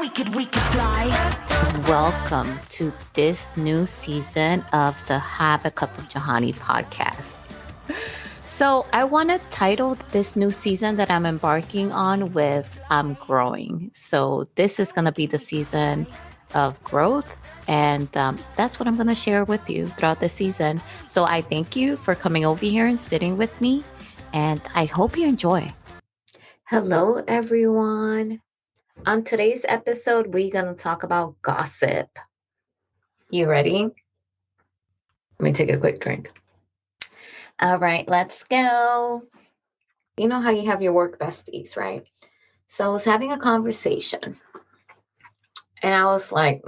we could fly. Welcome to this new season of the Have a Cup of Jahani podcast. So, I want to title this new season that I'm embarking on with I'm Growing. So, this is going to be the season of growth. And that's what I'm going to share with you throughout the season. So, I thank you for coming over here and sitting with me. And I hope you enjoy. Hello, everyone. On today's episode, we're going to talk about gossip. You ready? Let me take a quick drink. All right, let's go. You know how you have your work besties, right? So I was having a conversation and I was like,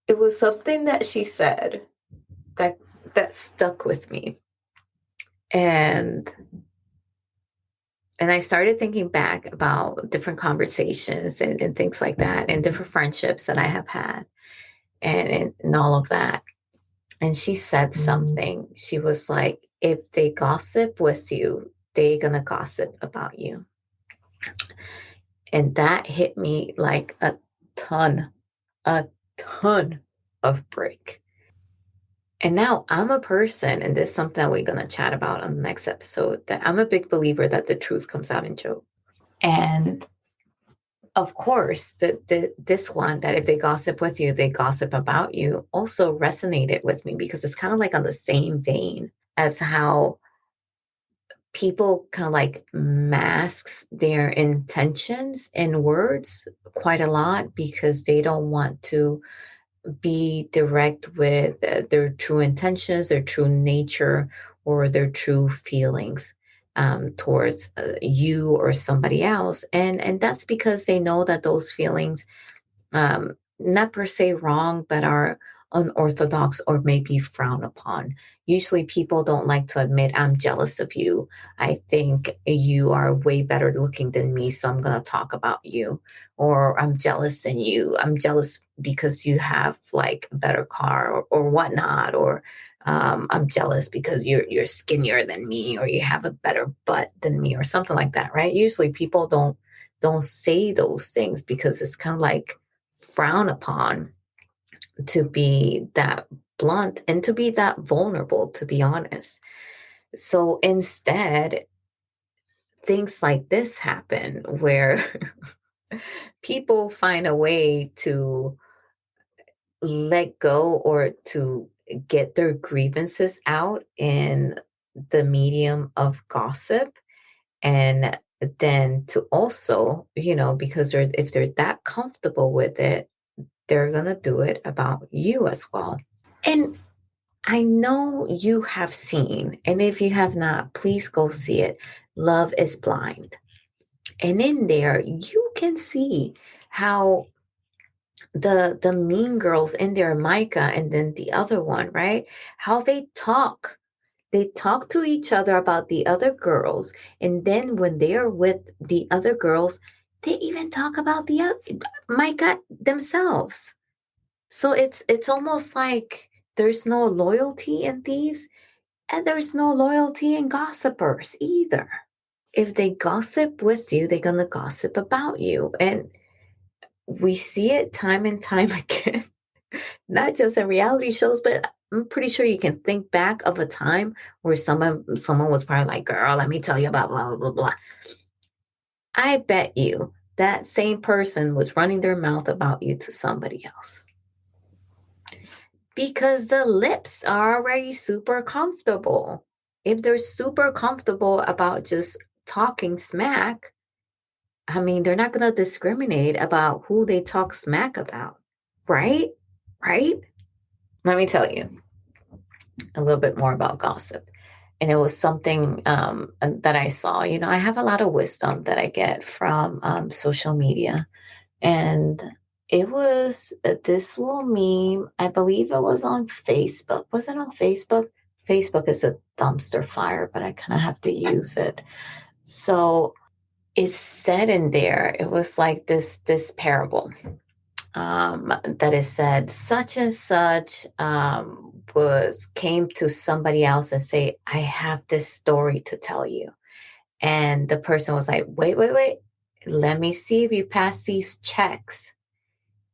It was something that she said that stuck with me. And I started thinking back about different conversations and things like that and different friendships that I have had and all of that. And she said something. She was like, if they gossip with you, they're going to gossip about you. And that hit me like a ton of brick. And now I'm a person, and this is something that we're going to chat about on the next episode, that I'm a big believer that the truth comes out in joke. And of course, this one, that if they gossip with you, they gossip about you, also resonated with me because it's kind of like on the same vein as how people kind of like masks their intentions in words quite a lot because they don't want to be direct with their true intentions, their true nature, or their true feelings towards you or somebody else. And that's because they know that those feelings, not per se wrong, but are unorthodox or maybe frowned upon. Usually people don't like to admit, I'm jealous of you. I think you are way better looking than me, so I'm going to talk about you. Or I'm jealous in you. I'm jealous because you have like a better car or whatnot. Or I'm jealous because you're skinnier than me, or you have a better butt than me, or something like that, right? Usually people don't say those things because it's kind of like frown upon to be that blunt and to be that vulnerable, to be honest. So instead, things like this happen where people find a way to let go or to get their grievances out in the medium of gossip. And then to also, because if they're that comfortable with it, they're going to do it about you as well. And I know you have seen, and if you have not, please go see it. Love is Blind. And in there, you can see how the mean girls in there, Micah, and then the other one, right? How they talk. They talk to each other about the other girls. And then when they are with the other girls, they even talk about the Micah themselves. So it's almost like there's no loyalty in thieves, and there's no loyalty in gossipers either. If they gossip with you, they're going to gossip about you. And we see it time and time again, not just in reality shows, but I'm pretty sure you can think back of a time where someone was probably like, girl, let me tell you about blah, blah, blah, blah. I bet you that same person was running their mouth about you to somebody else. Because the lips are already super comfortable. If they're super comfortable about just talking smack, I mean, they're not going to discriminate about who they talk smack about, right? Right? Let me tell you a little bit more about gossip. And it was something that I saw. I have a lot of wisdom that I get from social media. And it was this little meme. I believe it was on Facebook. Was it on Facebook? Facebook is a dumpster fire, but I kind of have to use it. So it said in there, it was like this parable that it said such and such came to somebody else and say, I have this story to tell you. And the person was like, wait. let me see if you pass these checks.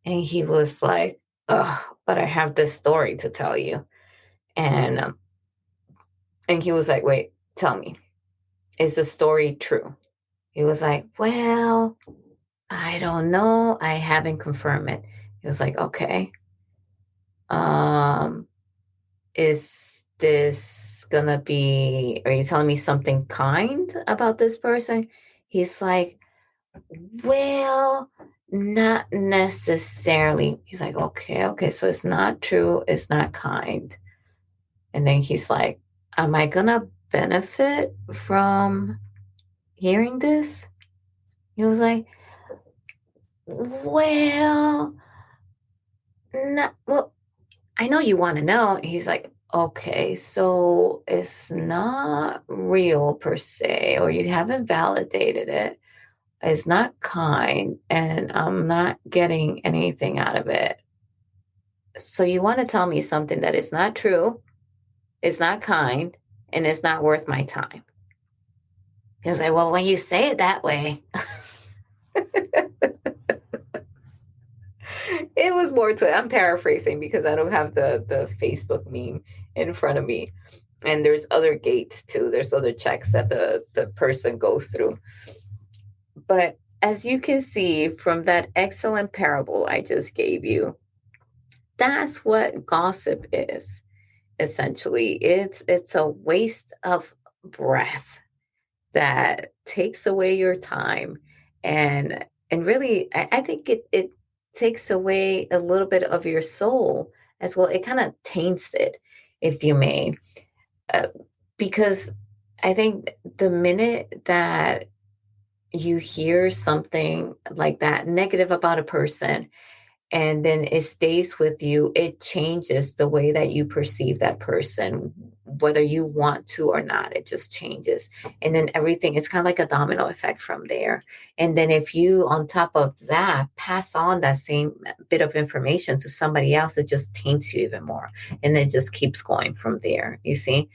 And he was like, ugh, but I have this story to tell you. And and he was like, wait, tell me, is the story true? He was like, well, I don't know. I haven't confirmed it. He was like, okay. Um, is this gonna be, are you telling me something kind about this person? He's like, well, not necessarily. He's like, okay, okay, so it's not true, it's not kind. And then he's like, am I gonna benefit from hearing this? He was like, well, not, well, I know you want to know. He's like, okay, so it's not real per se, or you haven't validated it. It's not kind, and I'm not getting anything out of it. So you want to tell me something that is not true, it's not kind, and it's not worth my time. He was like, well, when you say it that way, it was more to it. I'm paraphrasing because I don't have the Facebook meme in front of me. And there's other gates too. There's other checks that the person goes through. But as you can see from that excellent parable I just gave you, that's what gossip is. Essentially, it's a waste of breath that takes away your time, and really I think it takes away a little bit of your soul as well. It kind of taints it, if you may, uh, because I think the minute that you hear something like that negative about a person and then it stays with you, it changes the way that you perceive that person, whether you want to or not. It just changes. And then everything, it's kind of like a domino effect from there. And then if you, on top of that, pass on that same bit of information to somebody else, it just taints you even more. And it just keeps going from there, you see,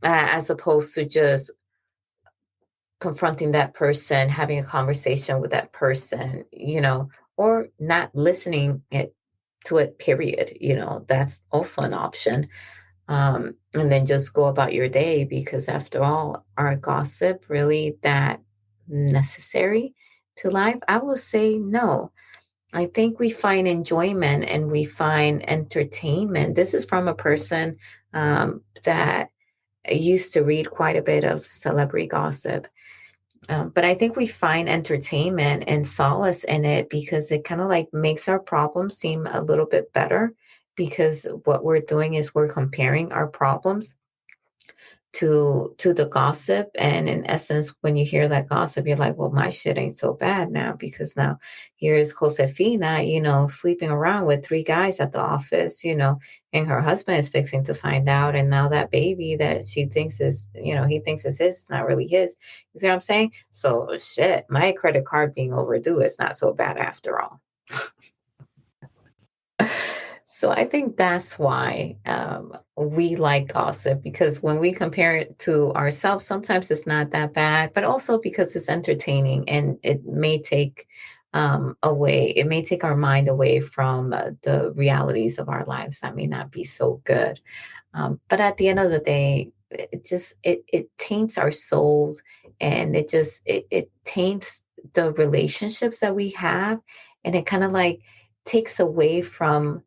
as opposed to just confronting that person, having a conversation with that person, or not listening to it, period. That's also an option. And then just go about your day, because after all, are gossip really that necessary to life? I will say no. I think we find enjoyment and we find entertainment. This is from a person that used to read quite a bit of celebrity gossip. But I think we find entertainment and solace in it because it kind of like makes our problems seem a little bit better, because what we're doing is we're comparing our problems to the gossip. And in essence, when you hear that gossip, you're like, well, my shit ain't so bad now, because now here's Josefina, sleeping around with three guys at the office, and her husband is fixing to find out. And now that baby that she thinks is, he thinks is his, it's not really his. You see what I'm saying? So shit, my credit card being overdue is not so bad after all. So I think that's why we like gossip, because when we compare it to ourselves, sometimes it's not that bad, but also because it's entertaining, and it may take it may take our mind away from the realities of our lives that may not be so good. But at the end of the day, it taints our souls, and it taints the relationships that we have, and it kind of like takes away from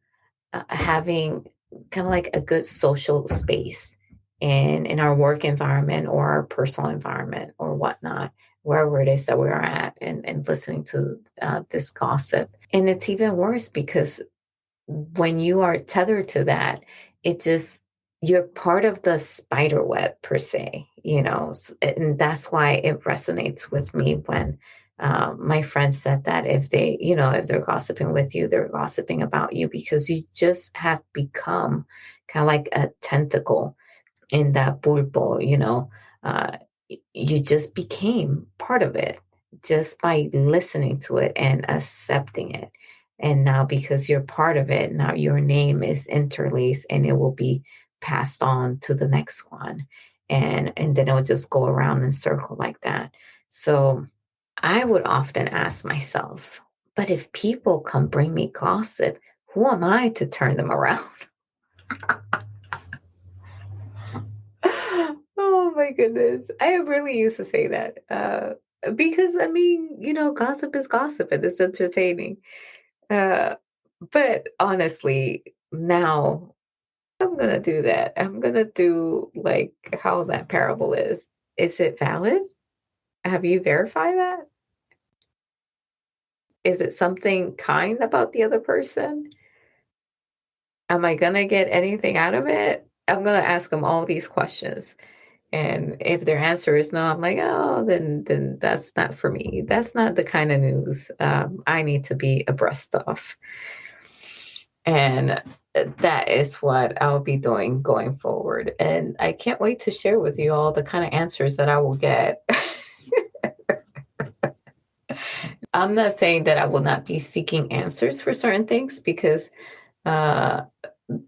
having kind of like a good social space in our work environment or our personal environment or whatnot, wherever it is that we're at, and listening to this gossip. And it's even worse because when you are tethered to that, it just, you're part of the spider web per se, and that's why it resonates with me when my friend said that if they're gossiping with you, they're gossiping about you, because you just have become kind of like a tentacle in that pulpo, you just became part of it just by listening to it and accepting it. And now, because you're part of it, now your name is interlaced, and it will be passed on to the next one. And then it'll just go around in circle like that. So I would often ask myself, but if people come bring me gossip, who am I to turn them around? Oh my goodness. I really used to say that because, I mean, gossip is gossip and it's entertaining. Uh, but honestly, now I'm going to do that. I'm going to do like how that parable is. Is it valid? Have you verified that? Is it something kind about the other person? Am I gonna get anything out of it? I'm gonna ask them all these questions, and if their answer is no, I'm like, "Oh, then that's not for me. That's not the kind of news, I need to be abreast of." And, that is what I'll be doing going forward, and I can't wait to share with you all the kinda answers that I will get. I'm not saying that I will not be seeking answers for certain things because, uh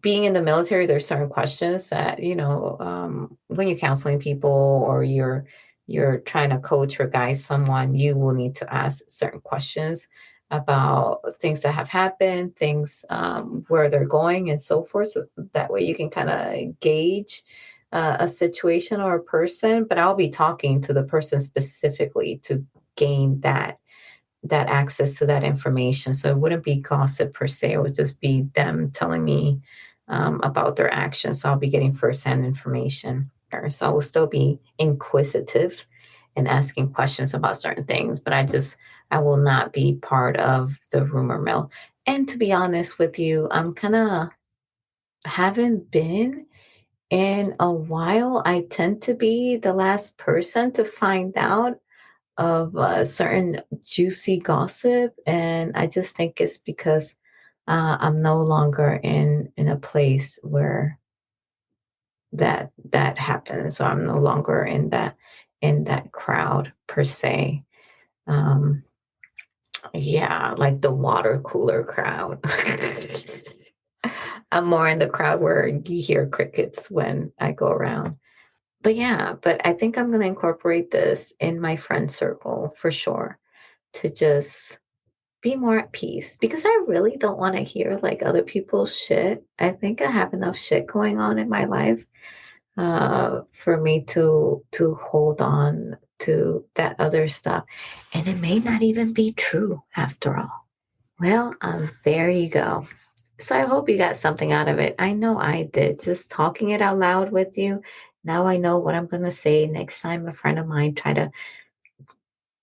being in the military, there's certain questions that when you're counseling people or you're trying to coach or guide someone, you will need to ask certain questions about things that have happened, things where they're going, and so forth. So that way, you can kind of gauge a situation or a person. But I'll be talking to the person specifically to gain that access to that information. So it wouldn't be gossip per se. It would just be them telling me about their actions. So I'll be getting firsthand information. So I will still be inquisitive and asking questions about certain things, but I will not be part of the rumor mill. And to be honest with you, I'm kind of haven't been in a while. I tend to be the last person to find out of certain juicy gossip, and I just think it's because I'm no longer in a place where that happens. So I'm no longer in that crowd per se. Um, yeah, like the water cooler crowd. I'm more in the crowd where you hear crickets when I go around. But yeah, but I think I'm going to incorporate this in my friend circle for sure to just be more at peace because I really don't want to hear like other people's shit. I think I have enough shit going on in my life for me to hold on to that other stuff, and it may not even be true after all. Well, there you go. So I hope you got something out of it. I know I did. Just talking it out loud with you. Now I know what I'm gonna say next time a friend of mine try to,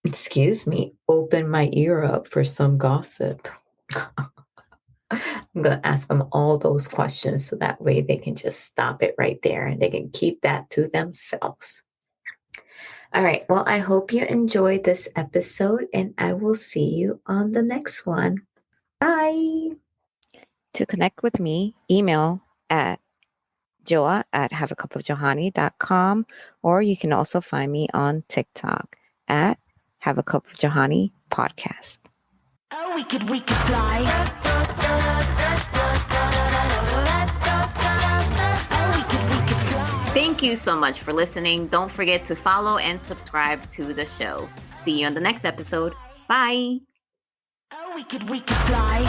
excuse me, open my ear up for some gossip. I'm going to ask them all those questions so that way they can just stop it right there and they can keep that to themselves. All right. Well, I hope you enjoyed this episode and I will see you on the next one. Bye. To connect with me, email at joa@haveacupofjohanny.com, or you can also find me on TikTok at Have a Cup of Johanny Podcast. Oh, we could fly. Thank you so much for listening. Don't forget to follow and subscribe to the show. See you on the next episode. Bye. Oh, we could fly.